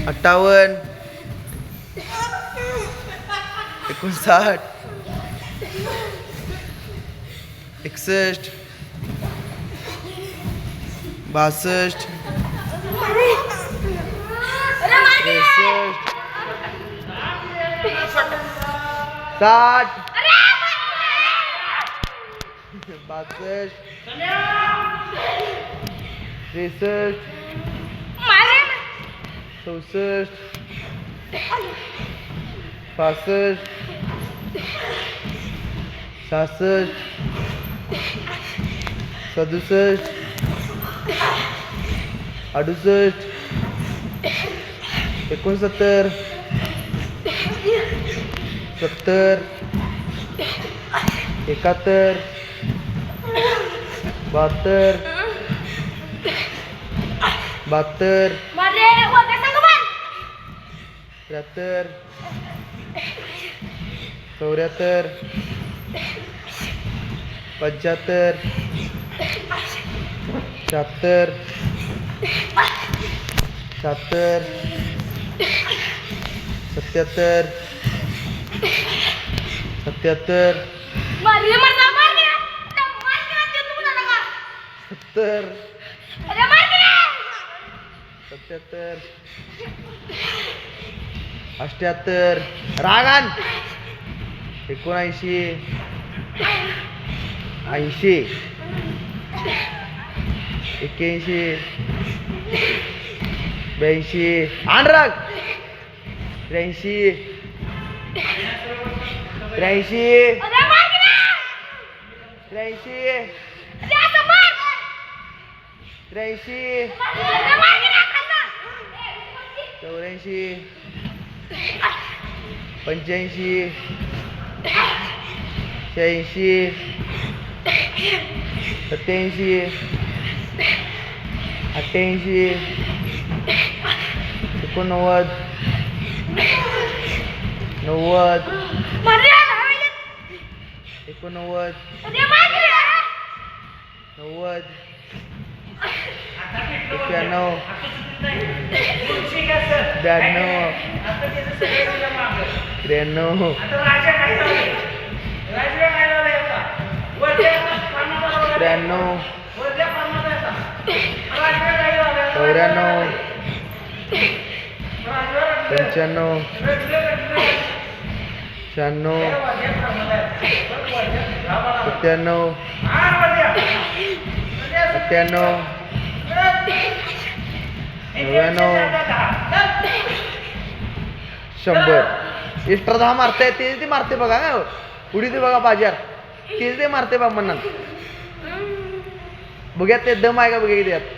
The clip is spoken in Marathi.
58 59 61 62 63 60 62 63 64 65 66 67 68 69 70 71 72 73 74 75 76 70 77 77 77 78 रागान 79 80 81 82 आनराग 83 83 83 83 84 85 86 87 88 89 90 89 90 91 92 एक्स्ट्रा 10 मारते ते मारते बघा उडी ते बघा बाजार ते मारते बघ म्हणा बघ्यात ते दम आहे का बघा त्यात